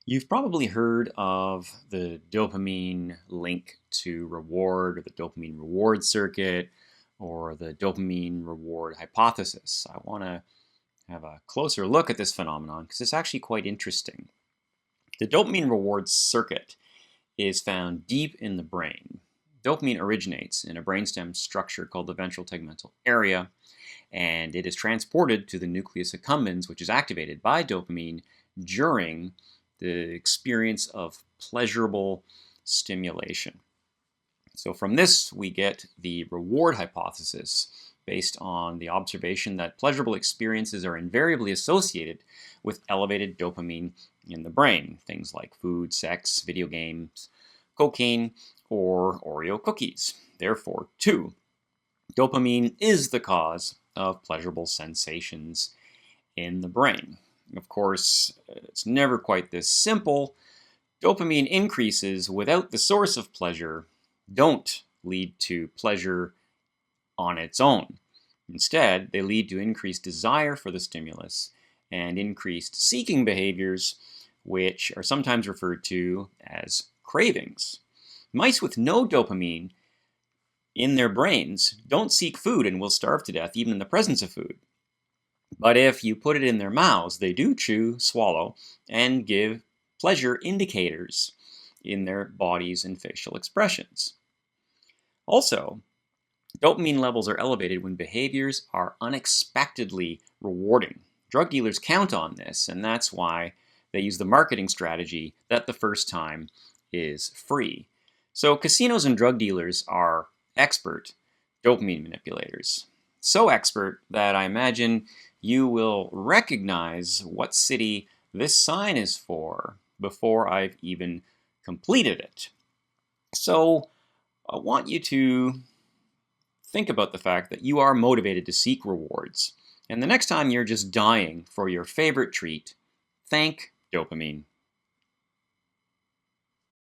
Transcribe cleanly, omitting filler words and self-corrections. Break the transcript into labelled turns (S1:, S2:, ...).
S1: You've probably heard of the dopamine link to reward, or the dopamine reward circuit, or the dopamine reward hypothesis. I want to have a closer look at this phenomenon because it's actually quite interesting. The dopamine reward circuit is found deep in the brain. Dopamine originates in a brainstem structure called the ventral tegmental area, and it is transported to the nucleus accumbens, which is activated by dopamine during the experience of pleasurable stimulation. So from this, we get the reward hypothesis based on the observation that pleasurable experiences are invariably associated with elevated dopamine in the brain, things like food, sex, video games, cocaine, or Oreo cookies. Therefore, too, dopamine is the cause of pleasurable sensations in the brain. Of course, it's never quite this simple. Dopamine increases without the source of pleasure don't lead to pleasure on its own. Instead, they lead to increased desire for the stimulus and increased seeking behaviors, which are sometimes referred to as cravings. Mice with no dopamine in their brains don't seek food and will starve to death even in the presence of food. But if you put it in their mouths, they do chew, swallow, and give pleasure indicators in their bodies and facial expressions. Also, dopamine levels are elevated when behaviors are unexpectedly rewarding. Drug dealers count on this, and that's why they use the marketing strategy that the first time is free. So casinos and drug dealers are expert dopamine manipulators. So expert that I imagine you will recognize what city this sign is for before I've even completed it. So I want you to think about the fact that you are motivated to seek rewards. And the next time you're just dying for your favorite treat, thank dopamine.